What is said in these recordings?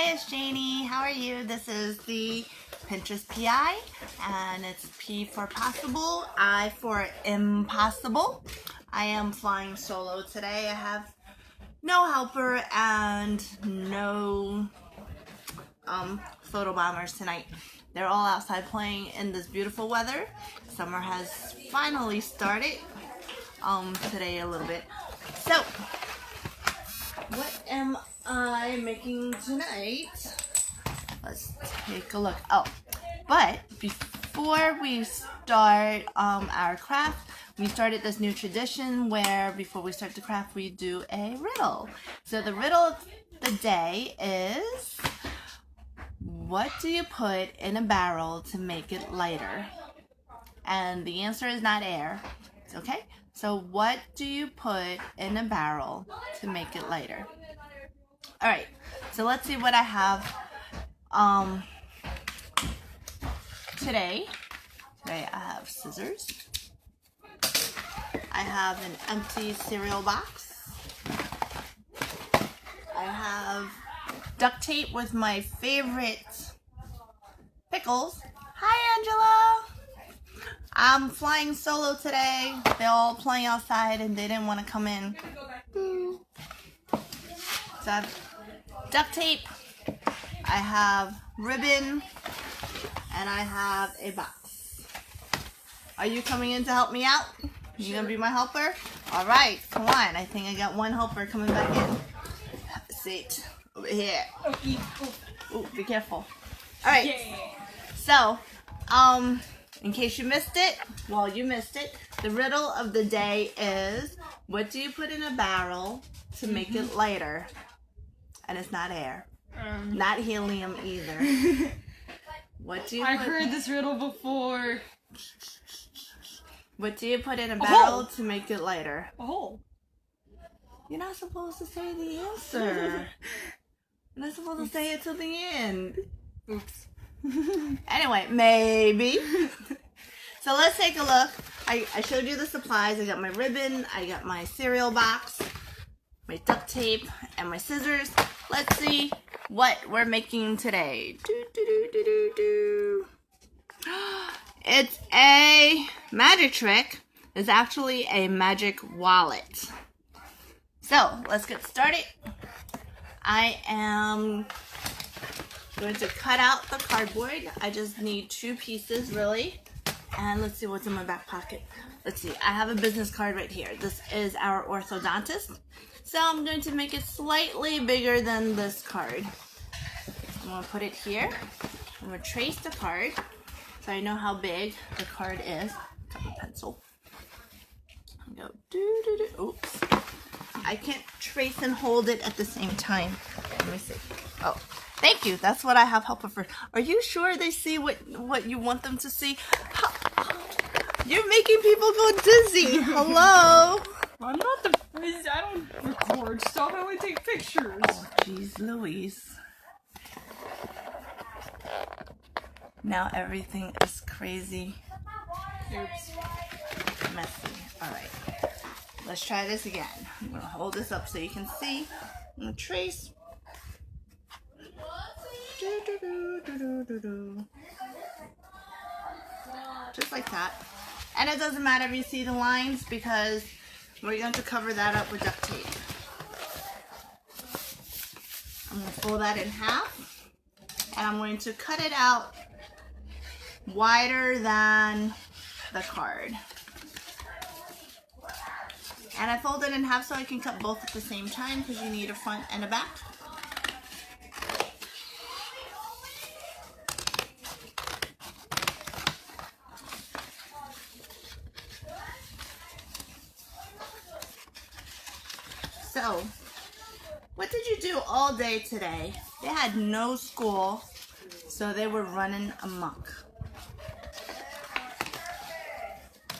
Hi, it's Janie. How are you? This is the Pinterest PI, and it's P for possible, I for impossible. I am flying solo today. I have no helper and no photo bombers tonight. They're all outside playing in this beautiful weather. Summer has finally started today a little bit. So, what am I making tonight? Let's take a look. Oh, but before we start our craft, we started this new tradition where before we start the craft, we do a riddle. So the riddle of the day is, what do you put in a barrel to make it lighter? And the answer is not air. Okay? So what do you put in a barrel to make it lighter? All right. So let's see what I have today. Today I have scissors. I have an empty cereal box. I have duct tape with my favorite pickles. Hi, Angela. I'm flying solo today. They're all playing outside and they didn't want to come in. So I have duct tape, I have ribbon, and I have a box. Are you coming in to help me out? You gonna be my helper? All right, come on. I think I got one helper coming back in. Have a seat over here. Ooh, be careful. All right. So, in case you missed it, well, you missed it. The riddle of the day is, what do you put in a barrel to make it lighter? And it's not air. Not helium either. What do you I've heard this riddle before. What do you put in a barrel to make it lighter? A hole. You're not supposed to say the answer. You're not supposed to say it till the end. Oops. Anyway, maybe. So let's take a look. I showed you the supplies. I got my ribbon, I got my cereal box, my duct tape, and my scissors. Let's see what we're making today. It's a magic trick. It's actually a magic wallet. So let's get started. I am going to cut out the cardboard. I just need 2 pieces, really. And let's see what's in my back pocket. Let's see, I have a business card right here. This is our orthodontist. So I'm going to make it slightly bigger than this card. I'm going to put it here. I'm going to trace the card so I know how big the card is. Got my pencil. Go Oops. I can't trace and hold it at the same time. Let me see. Oh, thank you. That's what I have helper for. Are you sure they see what you want them to see? You're making people go dizzy. Hello. I'm not the. I don't record stuff. I only take pictures. Oh, jeez, Louise. Now everything is crazy. Oops. Messy. All right. Let's try this again. I'm going to hold this up so you can see. I'm going to trace. Just like that. And it doesn't matter if you see the lines because we're going to cover that up with duct tape. I'm going to fold that in half. And I'm going to cut it out wider than the card. And I fold it in half so I can cut both at the same time because you need a front and a back. So, what did you do all day today? They had no school, so they were running amok.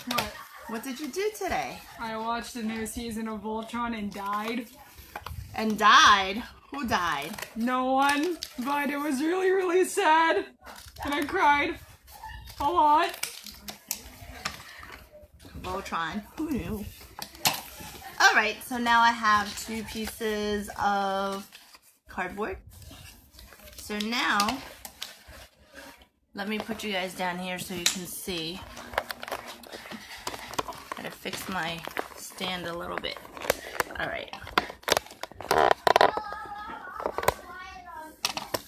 What? What did you do today? I watched the new season of Voltron and died. And died? Who died? No one, but it was really, really sad. And I cried a lot. Voltron. Who knew? Alright, so now I have 2 pieces of cardboard. So now, let me put you guys down here so you can see. Gotta fix my stand a little bit. Alright.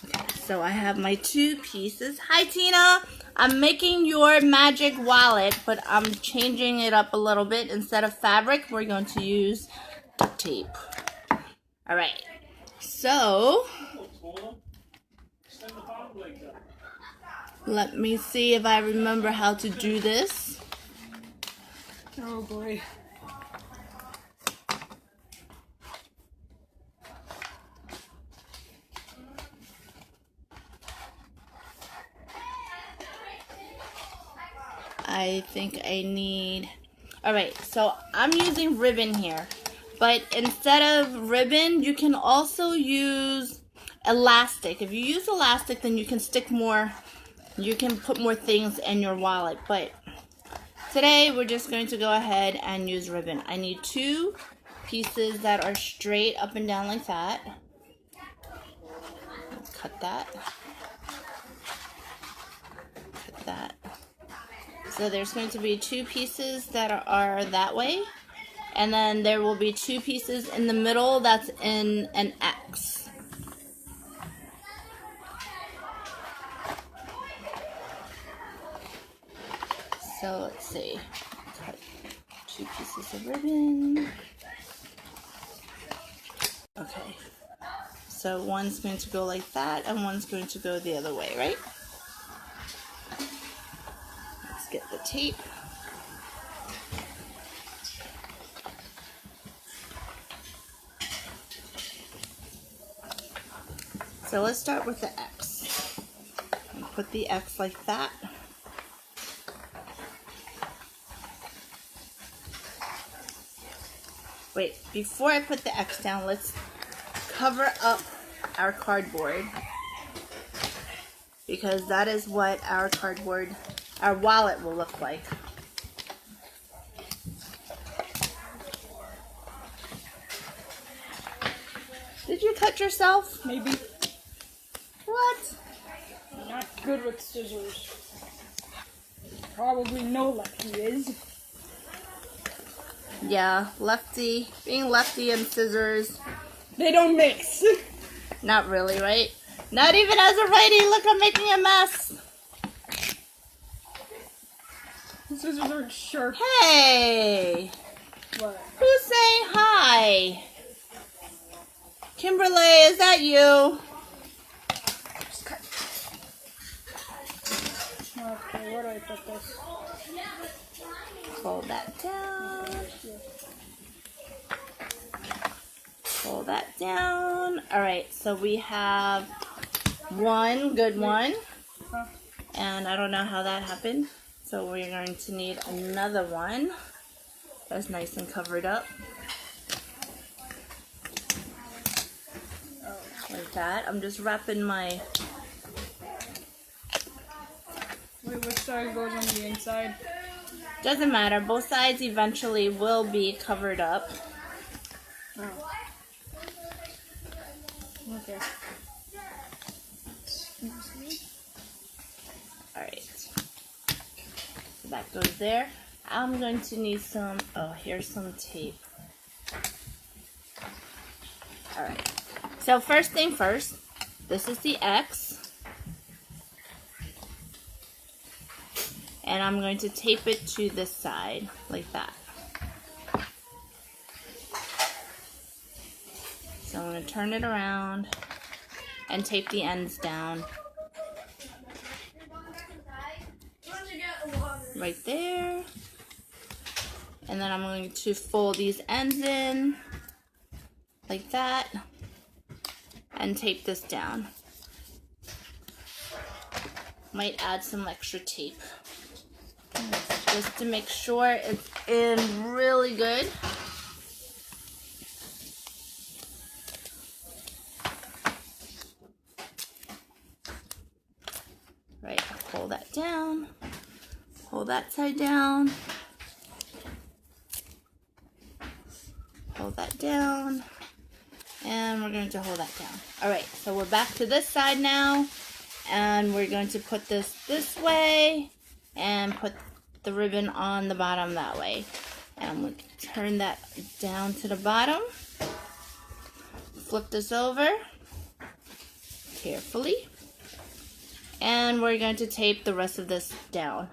Okay, so I have my 2 pieces. Hi Tina! I'm making your magic wallet, but I'm changing it up a little bit. Instead of fabric, we're going to use tape. Alright. So, let me see if I remember how to do this. Oh boy. I think I need... Alright, so I'm using ribbon here. But instead of ribbon, you can also use elastic. If you use elastic, then you can stick more, you can put more things in your wallet. But today, we're just going to go ahead and use ribbon. I need 2 pieces that are straight up and down like that. Let's cut that. Cut that. So there's going to be 2 pieces that are that way. And then there will be 2 pieces in the middle that's in an X. So let's see. Cut 2 pieces of ribbon. Okay. So one's going to go like that and one's going to go the other way, right? Let's get the tape. So let's start with the X. And put the X like that. Wait, before I put the X down, let's cover up our cardboard. Because that is what our cardboard, our wallet will look like. Did you cut yourself? Maybe. What? Not good with scissors. Probably no lefty is. Yeah, lefty. Being lefty and scissors. They don't mix. Not really, right? Not even as a righty. Look, I'm making a mess. The scissors are sharp. Hey! What? Who's saying hi? Kimberly, is that you? Just cut. Okay, where do I put this? Fold that down. Fold that down. Alright, so we have one good one. And I don't know how that happened. So we're going to need another one. That's nice and covered up. Like that. I'm just wrapping my... Wait, which side goes on the inside? Doesn't matter. Both sides eventually will be covered up. Oh. Okay. Excuse me. Alright. So that goes there. I'm going to need some... Oh, here's some tape. Alright. So first thing first. This is the X. And I'm going to tape it to this side, like that. So I'm going to turn it around and tape the ends down. Right there. And then I'm going to fold these ends in, like that, and tape this down. Might add some extra tape, just to make sure it's in really good. Right, pull that down, pull that side down, pull that down, And we're going to hold that down. Alright, so we're back to this side now. And we're going to put this way. And put the ribbon on the bottom that way. And I'm going to turn that down to the bottom. Flip this over. Carefully. And we're going to tape the rest of this down.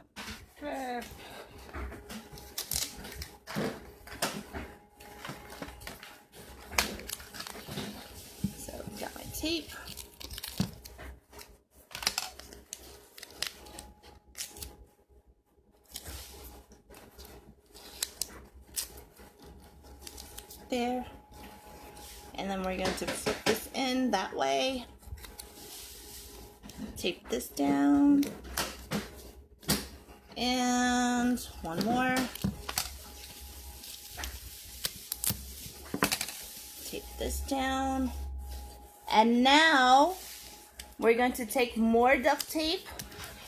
So, got my tape. There. And then we're going to flip this in that way. Tape this down. And one more. Tape this down. And now we're going to take more duct tape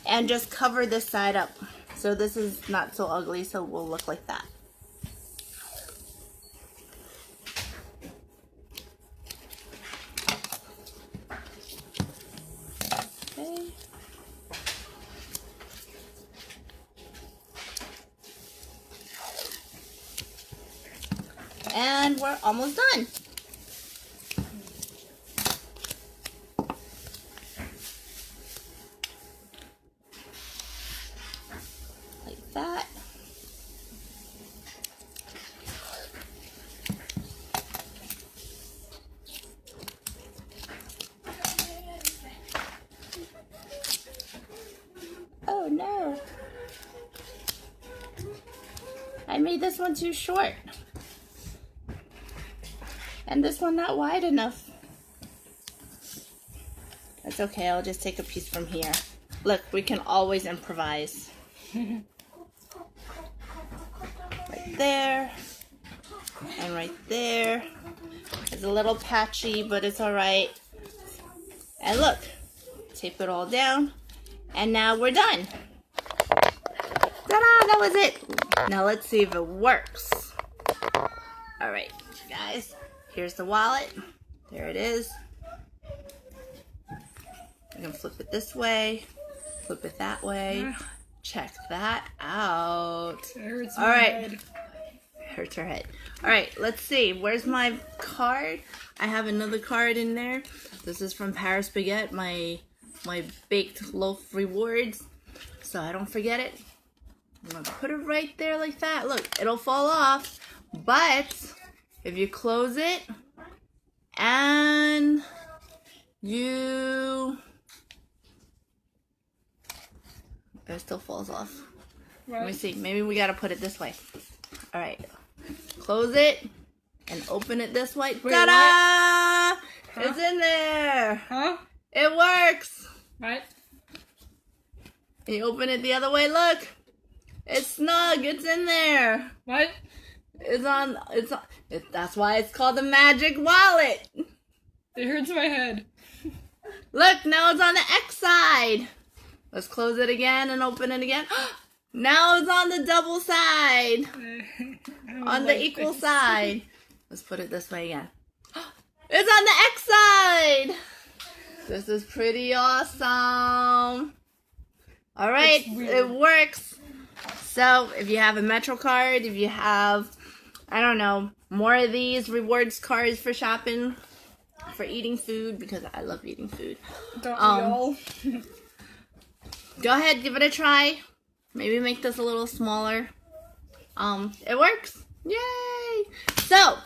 and just cover this side up. So this is not so ugly, so it will look like that. Okay. And we're almost done. Like that. Oh no. I made this one too short. And this one not wide enough. That's okay, I'll just take a piece from here. Look, we can always improvise. Right there. And right there. It's a little patchy, but it's alright. And look, tape it all down. And now we're done. Ta-da, that was it. Now let's see if it works. Alright, guys. Here's the wallet. There it is. I'm going to flip it this way. Flip it that way. Check that out. It hurts my head. Hurts her head. Alright, let's see. Where's my card? I have another card in there. This is from Paris Baguette, my baked loaf rewards. So I don't forget it. I'm going to put it right there like that. Look, it'll fall off. But if you close it and it still falls off. Let me see. Maybe we gotta put it this way. All right. Close it and open it this way. Wait, ta-da! Huh? It's in there. Huh? It works. What? And you open it the other way. Look. It's snug. It's in there. What? That's why it's called the magic wallet. It hurts my head. Look, now it's on the X side. Let's close it again and open it again. Now it's on the double side. On the equal side. Let's put it this way again. It's on the X side. This is pretty awesome. All right, it works. So if you have a Metro card, if you have, I don't know, more of these rewards cards for shopping, for eating food, because I love eating food. Don't we all? Go ahead, give it a try. Maybe make this a little smaller. It works. Yay! So,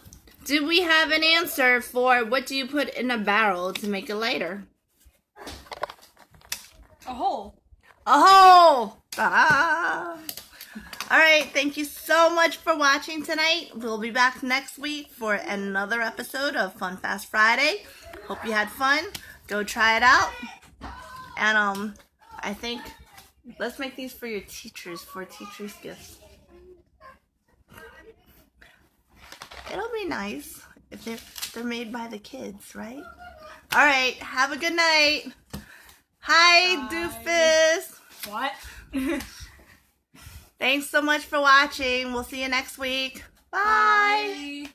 do we have an answer for what do you put in a barrel to make it lighter? A hole. A hole! Ah! Alright, thank you so much for watching tonight. We'll be back next week for another episode of Fun Fast Friday. Hope you had fun. Go try it out. And I think let's make these for your teachers, for teachers' gifts. It'll be nice if they're made by the kids, right? Alright, have a good night. Hi, Bye. Doofus. What? Thanks so much for watching. We'll see you next week. Bye. Bye.